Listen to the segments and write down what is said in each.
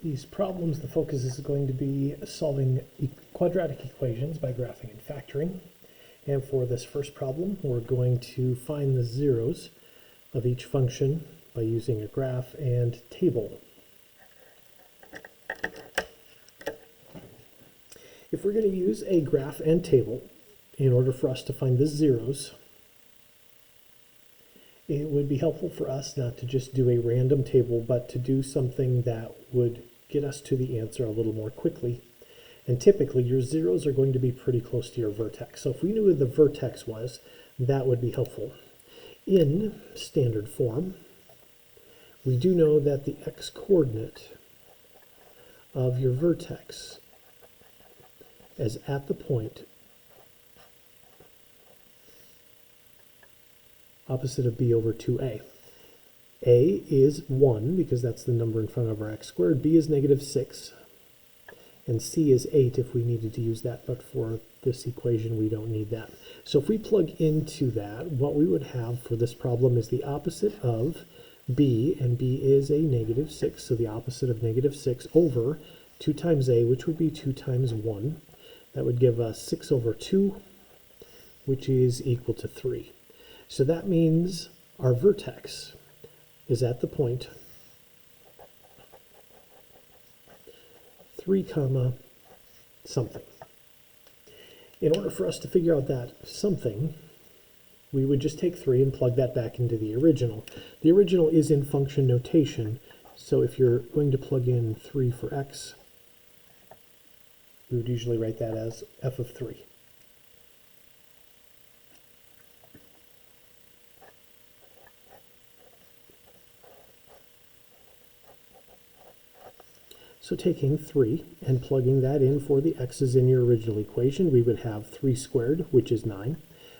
these problems, the focus is going to be solving quadratic equations by graphing and factoring. And for this first problem, we're going to find the zeros of each function by using a graph and table. If we're going to use a graph and table in order for us to find the zeros, it would be helpful for us not to just do a random table, but to do something that would get us to the answer a little more quickly. And typically, your zeros are going to be pretty close to your vertex. So if we knew where the vertex was, that would be helpful. In standard form, we do know that the x-coordinate of your vertex is at the point opposite of b over 2a. A is 1, because that's the number in front of our x squared. B is negative 6. And c is 8 if we needed to use that, but for this equation we don't need that. So if we plug into that, what we would have for this problem is the opposite of b, and b is a negative 6, so the opposite of negative 6 over 2 times a, which would be 2 times 1. That would give us 6 over 2, which is equal to 3. So that means our vertex is at the point 3 comma something. In order for us to figure out that something, we would just take 3 and plug that back into the original. The original is in function notation, so if you're going to plug in 3 for x, we would usually write that as f of 3. So taking 3 and plugging that in for the x's in your original equation, we would have 3 squared, which is 9,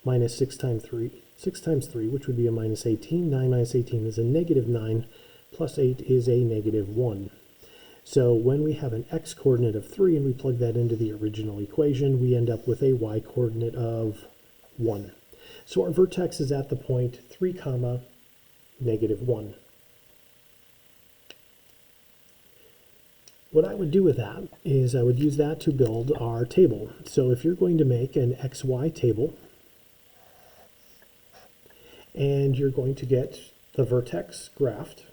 minus 6 times 3, which would be a minus 18. 9 minus 18 is a negative 9, plus 8 is a negative 1. So when we have an x-coordinate of 3 and we plug that into the original equation, we end up with a y-coordinate of 1. So our vertex is at the point 3 comma negative 1. What I would do with that is I would use that to build our table. So if you're going to make an XY table, and you're going to get the vertex graphed,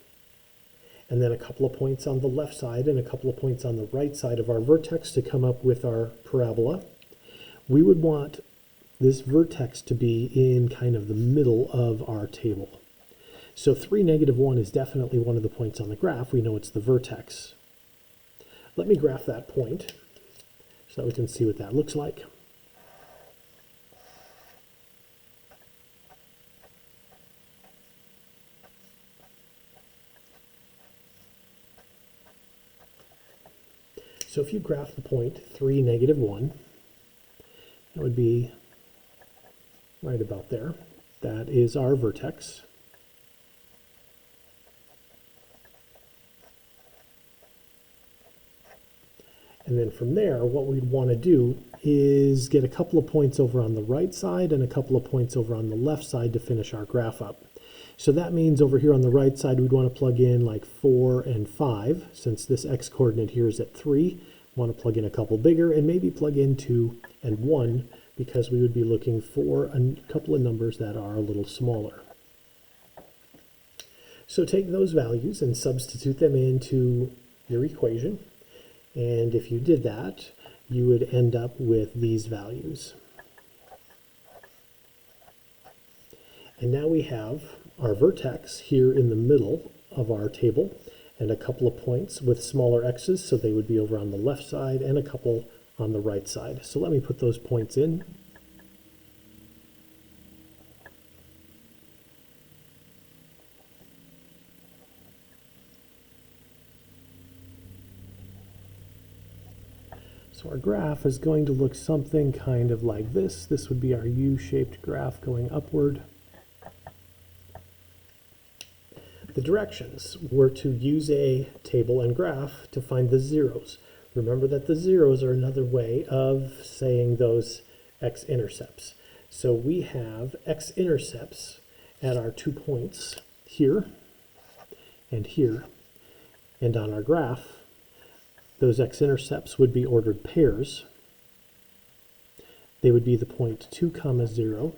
and then a couple of points on the left side and a couple of points on the right side of our vertex to come up with our parabola, we would want this vertex to be in kind of the middle of our table. So 3, negative 1 is definitely one of the points on the graph. We know it's the vertex. Let me graph that point so that we can see what that looks like. So if you graph the point 3, negative 1, that would be right about there. That is our vertex. And then from there, what we'd want to do is get a couple of points over on the right side and a couple of points over on the left side to finish our graph up. So that means over here on the right side, we'd want to plug in like 4 and 5. Since this x-coordinate here is at 3, we want to plug in a couple bigger, and maybe plug in 2 and 1, because we would be looking for a couple of numbers that are a little smaller. So take those values and substitute them into your equation. And if you did that, you would end up with these values. And now we have our vertex here in the middle of our table, and a couple of points with smaller x's, so they would be over on the left side, and a couple on the right side. So let me put those points in. So our graph is going to look something kind of like this. This would be our U-shaped graph going upward. The directions were to use a table and graph to find the zeros. Remember that the zeros are another way of saying those x-intercepts. So we have x-intercepts at our 2 points here and here. And on our graph, Those x-intercepts would be ordered pairs. They would be the point 2, 0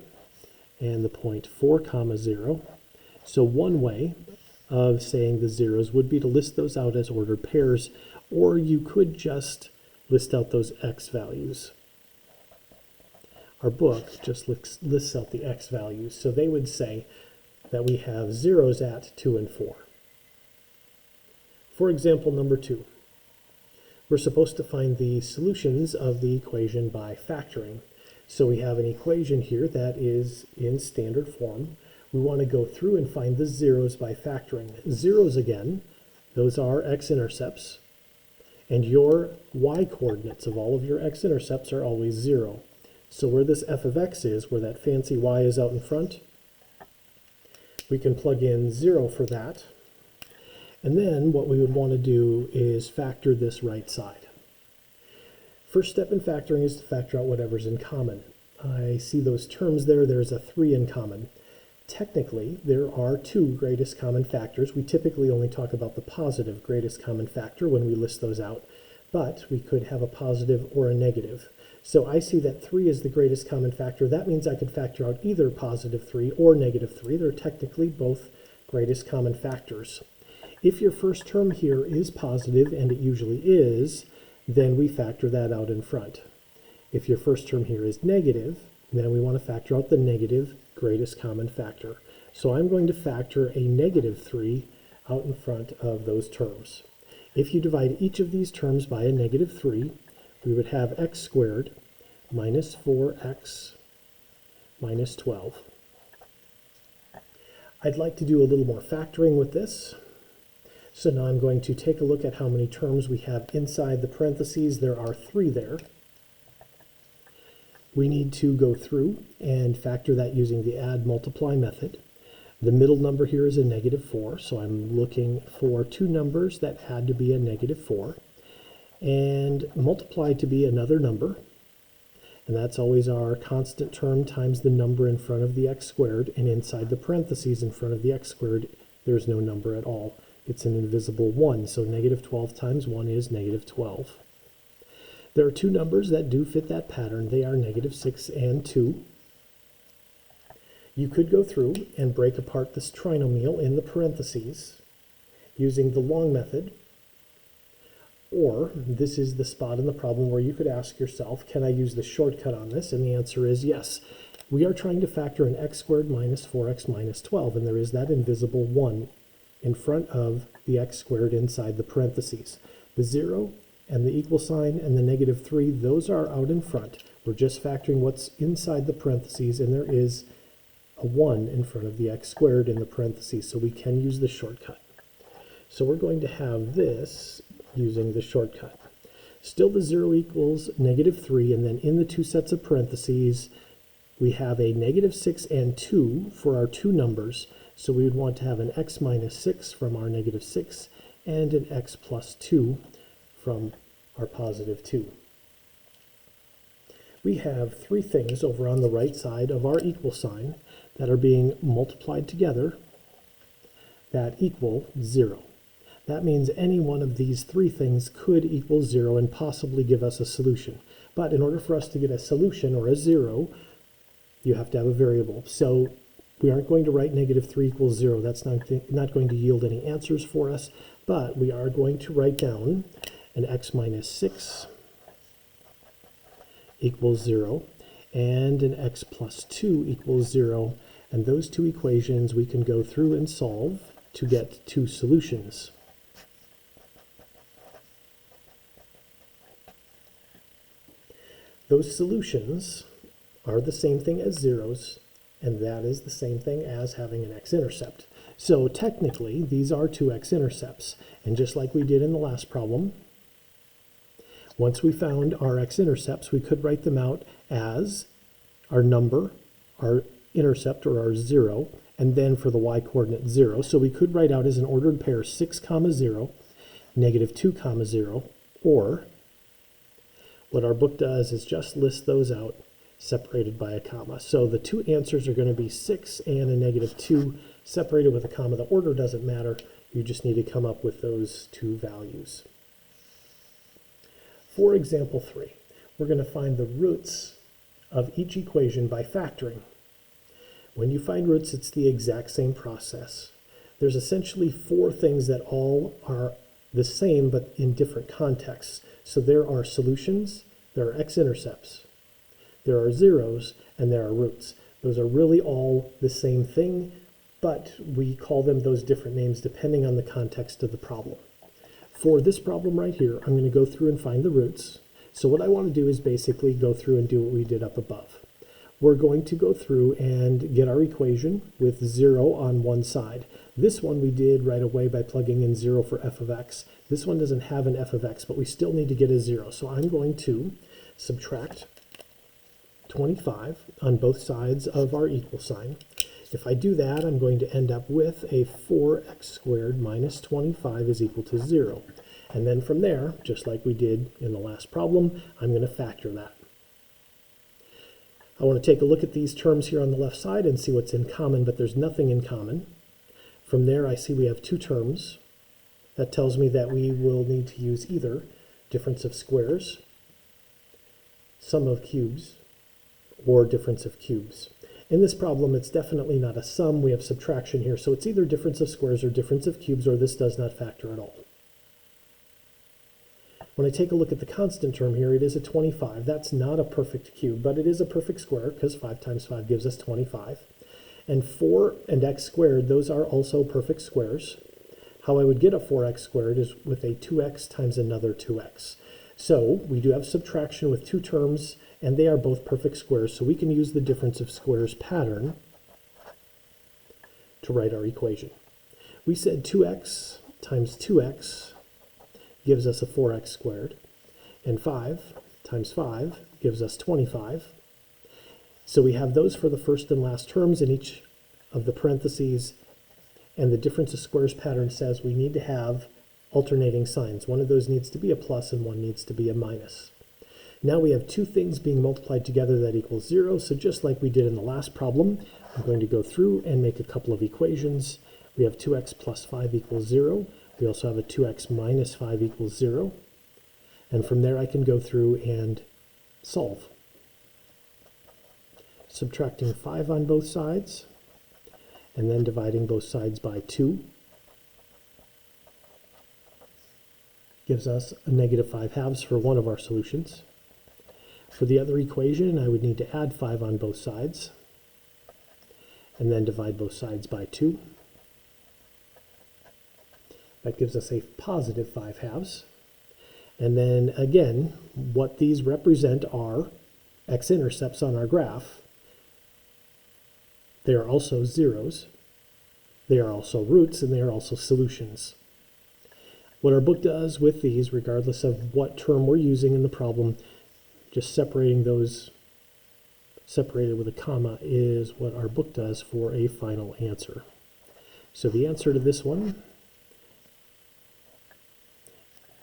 and the point 4, 0. So one way of saying the zeros would be to list those out as ordered pairs, or you could just list out those x values. Our book just lists out the x values, so they would say that we have zeros at 2 and 4. For example number 2, we're supposed to find the solutions of the equation by factoring. So we have an equation here that is in standard form. We want to go through and find the zeros by factoring. Zeros, again, those are x-intercepts, and your y-coordinates of all of your x-intercepts are always 0. So where this f of x is, where that fancy y is out in front, we can plug in 0 for that. And then what we would want to do is factor this right side. First step in factoring is to factor out whatever's in common. I see those terms there. There's a 3 in common. Technically, there are 2 greatest common factors. We typically only talk about the positive greatest common factor when we list those out, but we could have a positive or a negative. So I see that 3 is the greatest common factor. That means I could factor out either positive 3 or negative 3. They're technically both greatest common factors. If your first term here is positive, and it usually is, then we factor that out in front. If your first term here is negative, then we want to factor out the negative greatest common factor. So I'm going to factor a negative 3 out in front of those terms. If you divide each of these terms by a negative 3, we would have x squared minus 4x minus 12. I'd like to do a little more factoring with this. So now I'm going to take a look at how many terms we have inside the parentheses. There are 3 there. We need to go through and factor that using the add multiply method. The middle number here is a negative 4, so I'm looking for 2 numbers that add to be a negative 4, and multiply to be another number, and that's always our constant term times the number in front of the x squared, and inside the parentheses in front of the x squared, there's no number at all. It's an invisible 1, so negative 12 times 1 is negative 12. There are 2 numbers that do fit that pattern. They are negative 6 and 2. You could go through and break apart this trinomial in the parentheses using the long method, or this is the spot in the problem where you could ask yourself, can I use the shortcut on this? And the answer is yes. We are trying to factor an x squared minus 4x minus 12, and there is that invisible 1 in front of the x squared inside the parentheses. The 0 and the equal sign and the negative 3, those are out in front. We're just factoring what's inside the parentheses, and there is a 1 in front of the x squared in the parentheses, so we can use the shortcut. So we're going to have this using the shortcut. Still the 0 equals negative 3, and then in the 2 sets of parentheses, we have a negative 6 and 2 for our 2 numbers, so we would want to have an x minus 6 from our negative 6 and an x plus 2 from our positive 2. We have 3 things over on the right side of our equal sign that are being multiplied together that equal 0. That means any one of these 3 things could equal 0 and possibly give us a solution. But in order for us to get a solution or a 0, you have to have a variable. So we aren't going to write negative 3 equals 0. That's not going to yield any answers for us, but we are going to write down an x minus 6 equals 0 and an x plus 2 equals 0. And those 2 equations we can go through and solve to get 2 solutions. Those solutions are the same thing as zeros, and that is the same thing as having an x-intercept. So technically, these are 2 x-intercepts. And just like we did in the last problem, once we found our x-intercepts, we could write them out as our number, our intercept, or our 0, and then for the y-coordinate 0. So we could write out as an ordered pair 6, 0, negative 2, 0, or what our book does is just list those out separated by a comma. So the 2 answers are going to be 6 and a negative 2 separated with a comma. The order doesn't matter. You just need to come up with those 2 values. For example 3, we're going to find the roots of each equation by factoring. When you find roots, it's the exact same process. There's essentially 4 things that all are the same but in different contexts. So there are solutions, there are x-intercepts, there are zeros, and there are roots. Those are really all the same thing, but we call them those different names depending on the context of the problem. For this problem right here, I'm going to go through and find the roots. So what I want to do is basically go through and do what we did up above. We're going to go through and get our equation with 0 on one side. This one we did right away by plugging in 0 for f of x. This one doesn't have an f of x, but we still need to get a 0. So I'm going to subtract 25 on both sides of our equal sign. If I do that, I'm going to end up with a 4x squared minus 25 is equal to 0. And then from there, just like we did in the last problem, I'm going to factor that. I want to take a look at these terms here on the left side and see what's in common, but there's nothing in common. From there, I see we have 2 terms. That tells me that we will need to use either difference of squares, sum of cubes, or difference of cubes. In this problem, it's definitely not a sum. We have subtraction here, so it's either difference of squares or difference of cubes, or this does not factor at all. When I take a look at the constant term here, it is a 25. That's not a perfect cube, but it is a perfect square because 5 times 5 gives us 25. And 4 and x squared, those are also perfect squares. How I would get a 4x squared is with a 2x times another 2x. So we do have subtraction with 2 terms, and they are both perfect squares, so we can use the difference of squares pattern to write our equation. We said 2x times 2x gives us a 4x squared, and 5 times 5 gives us 25. So we have those for the first and last terms in each of the parentheses, and the difference of squares pattern says we need to have alternating signs. One of those needs to be a plus and one needs to be a minus. Now we have 2 things being multiplied together that equals 0, so just like we did in the last problem, I'm going to go through and make a couple of equations. We have 2x plus 5 equals 0. We also have a 2x minus 5 equals 0. And from there I can go through and solve. Subtracting 5 on both sides, and then dividing both sides by 2 gives us a negative 5/2 for one of our solutions. For the other equation, I would need to add 5 on both sides, and then divide both sides by 2. That gives us a positive 5/2. And then again, what these represent are x-intercepts on our graph. They are also zeros, they are also roots, and they are also solutions. What our book does with these, regardless of what term we're using in the problem, just separating those separated with a comma is what our book does for a final answer. So the answer to this one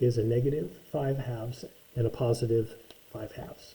is a negative 5/2 and a positive 5/2.